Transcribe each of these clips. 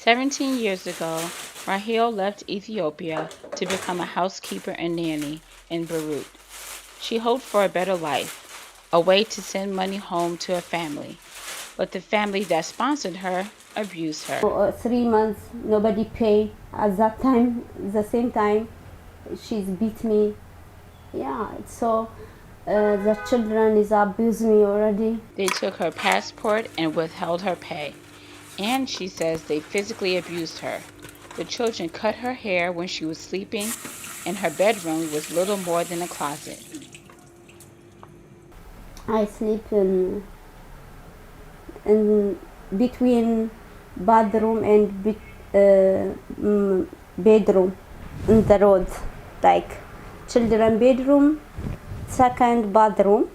17 years ago, Rahel left Ethiopia to become a housekeeper and nanny in Beirut. She hoped for a better life, a way to send money home to her family. But the family that sponsored her abused her. For 3 months, nobody paid. At that time, the same time, she's beat me. Yeah, so the children is abuse me already. They took her passport and withheld her pay. And she says they physically abused her. The children cut her hair when she was sleeping, and her bedroom was little more than a closet. I sleep in between bathroom and bedroom in the road, like children bedroom, second bathroom,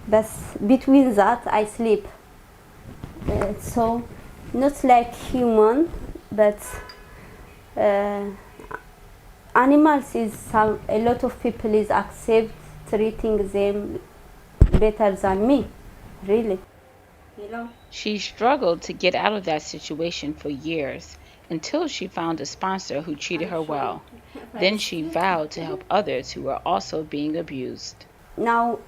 but between that I sleep. So not like human, but uh, animals is a lot of people is accept treating them better than me, really. She struggled to get out of that situation for years until she found a sponsor who treated her well. Then she vowed to help others who were also being abused. Now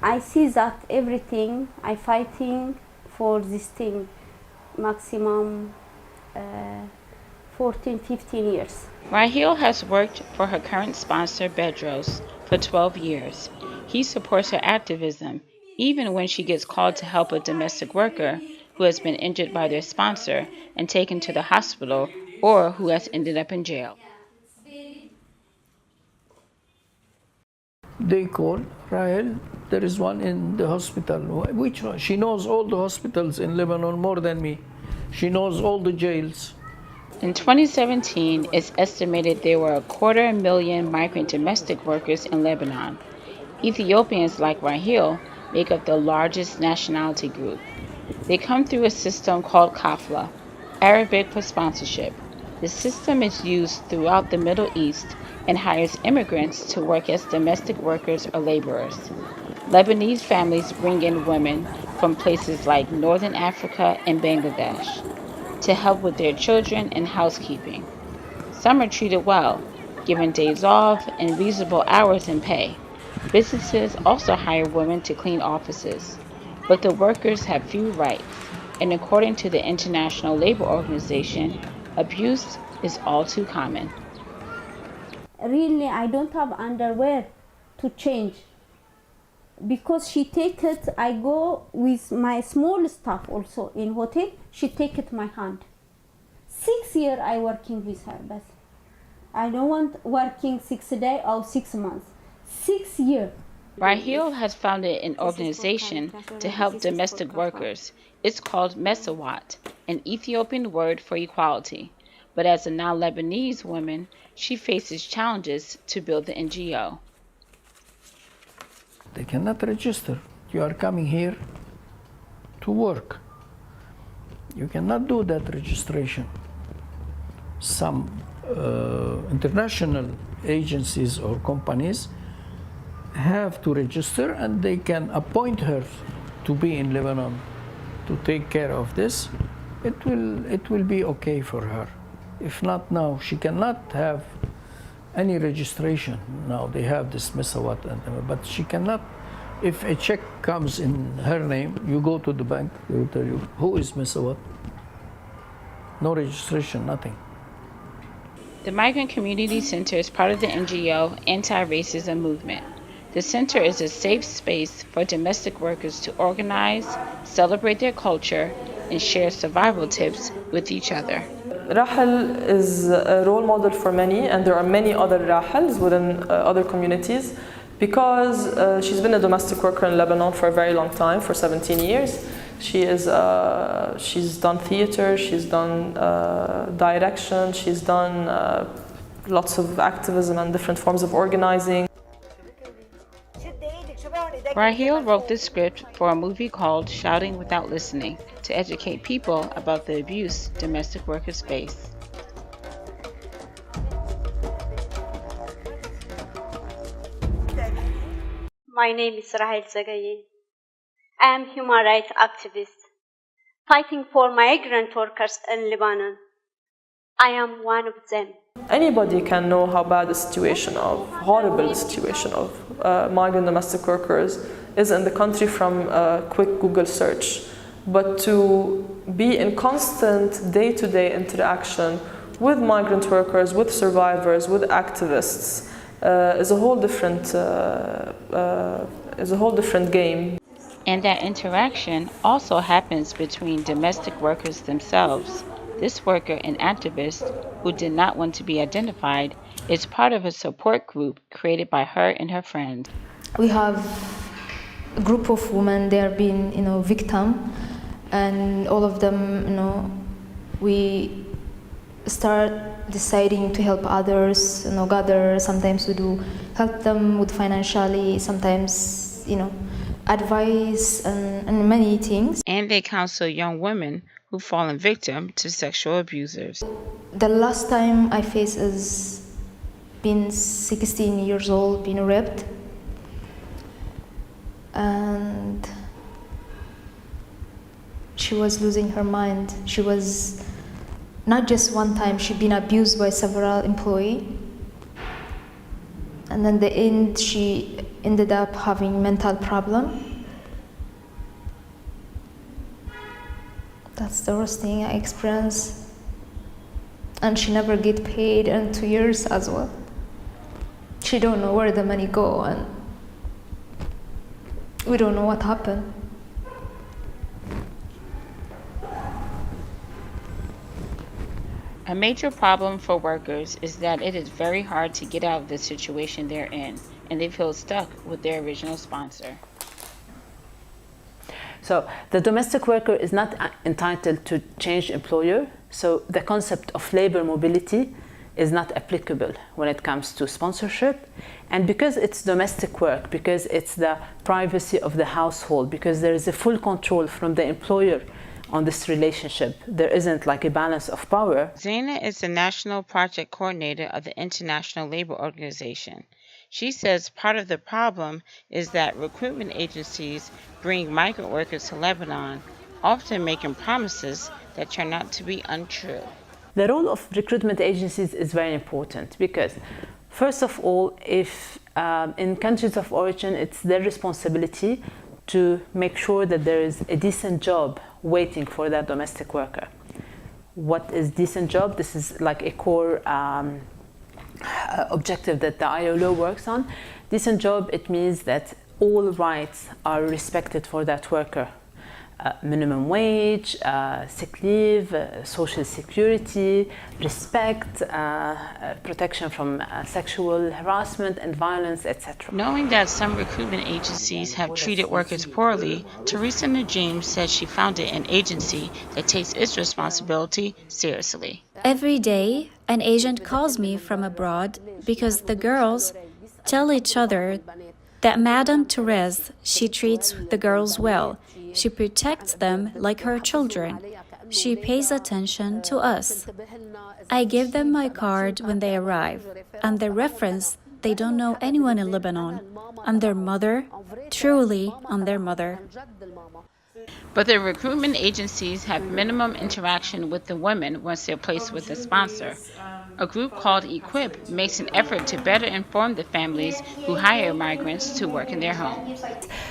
I see that everything I fighting for this thing maximum uh, 14, 15 years. Rahel has worked for her current sponsor, Bedros, for 12 years. He supports her activism, even when she gets called to help a domestic worker who has been injured by their sponsor and taken to the hospital or who has ended up in jail. They call Rahel, there is one in the hospital. Which one? She knows all the hospitals in Lebanon more than me. She knows all the jails. In 2017, it's estimated there were 250,000 migrant domestic workers in Lebanon. Ethiopians like Rahel make up the largest nationality group. They come through a system called Kafala, Arabic for sponsorship. The system is used throughout the Middle East and hires immigrants to work as domestic workers or laborers. Lebanese families bring in women from places like Northern Africa and Bangladesh to help with their children and housekeeping. Some are treated well, given days off and reasonable hours and pay. Businesses also hire women to clean offices, but the workers have few rights, and according to the International Labor Organization, abuse is all too common. Really, I don't have underwear to change because she take it. I go with my small stuff also in hotel. She take it my hand. 6 years I working with her, but I don't want working 6 days or 6 months. 6 years. Rahel has founded an organization to help domestic workers. It's called Mesawat, an Ethiopian word for equality. But as a non-Lebanese woman, she faces challenges to build the NGO. They cannot register. You are coming here to work. You cannot do that registration. Some international agencies or companies have to register, and they can appoint her to be in Lebanon to take care of this. It will be okay for her. If not now, she cannot have any registration. Now they have this Mesawat, but she cannot. If a check comes in her name, you go to the bank, they will tell you, who is Mesawat? No registration, nothing. The Migrant Community Center is part of the NGO Anti-Racism Movement. The center is a safe space for domestic workers to organize, celebrate their culture, and share survival tips with each other. Rahel is a role model for many, and there are many other Rahels within other communities, because she's been a domestic worker in Lebanon for a very long time, for 17 years. She's done theater, she's done direction, she's done lots of activism and different forms of organizing. Rahel wrote the script for a movie called Shouting Without Listening to educate people about the abuse domestic workers face. My name is Rahel Zagaye. I am human rights activist fighting for migrant workers in Lebanon. I am one of them. Anybody can know how bad the situation of, horrible situation of migrant domestic workers is in the country from a quick Google search. But to be in constant day-to-day interaction with migrant workers, with survivors, with activists, is a whole different game. And that interaction also happens between domestic workers themselves. This worker and activist, who did not want to be identified, is part of a support group created by her and her friends. We have a group of women. They are being, victim, and all of them, we start deciding to help others, gather. Sometimes we do help them with financially. Sometimes, advice and many things. And they counsel young women who've fallen victim to sexual abusers. The last time I faced is being 16 years old, being raped. And she was losing her mind. She was, not just one time, she'd been abused by several employees. And then the end, she ended up having mental problem. That's the worst thing I experienced. And she never get paid in 2 years as well. She don't know where the money go, and we don't know what happened. A major problem for workers is that it is very hard to get out of the situation they're in, and they feel stuck with their original sponsor. So the domestic worker is not entitled to change employer, so the concept of labor mobility is not applicable when it comes to sponsorship. And because it's domestic work, because it's the privacy of the household, because there is a full control from the employer on this relationship, there isn't like a balance of power. Zaina is the National Project Coordinator of the International Labor Organization. She says part of the problem is that recruitment agencies bring migrant workers to Lebanon, often making promises that turn out to be untrue. The role of recruitment agencies is very important because, first of all, if in countries of origin, it's their responsibility to make sure that there is a decent job waiting for that domestic worker. What is decent job? This is like a core objective that the ILO works on. Decent job, it means that all rights are respected for that worker. Minimum wage, sick leave, social security, respect, protection from sexual harassment and violence, etc. Knowing that some recruitment agencies have treated workers poorly, Teresa Najim says she founded an agency that takes its responsibility seriously. Every day, an agent calls me from abroad because the girls tell each other that Madame Therese, she treats the girls well. She protects them like her children. She pays attention to us. I give them my card when they arrive, and the reference, they don't know anyone in Lebanon. I'm their mother, truly I'm their mother. But the recruitment agencies have minimum interaction with the women once they're placed with a sponsor. A group called Equip makes an effort to better inform the families who hire migrants to work in their homes.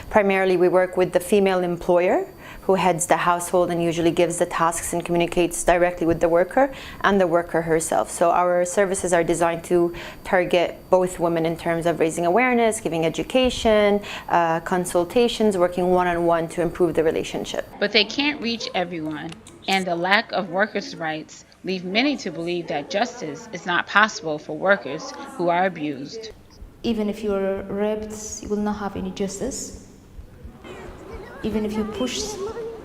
Primarily, we work with the female employer who heads the household and usually gives the tasks and communicates directly with the worker and the worker herself. So our services are designed to target both women in terms of raising awareness, giving education, consultations, working one-on-one to improve the relationship. But they can't reach everyone, and the lack of workers' rights leave many to believe that justice is not possible for workers who are abused. Even if you're raped, you will not have any justice. Even if you push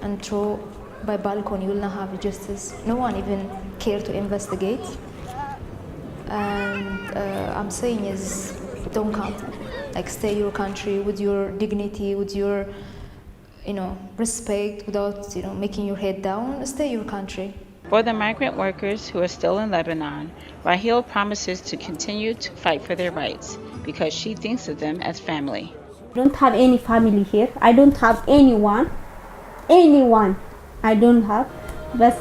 and throw by balcony, you will not have justice. No one even care to investigate. And I'm saying is, don't come. Like, stay your country with your dignity, with your, respect, without, making your head down. Stay your country. For the migrant workers who are still in Lebanon, Rahil promises to continue to fight for their rights because she thinks of them as family. I don't have any family here. I don't have anyone. I don't have. But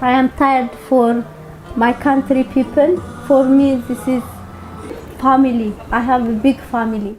I am tired for my country people. For me, this is family. I have a big family.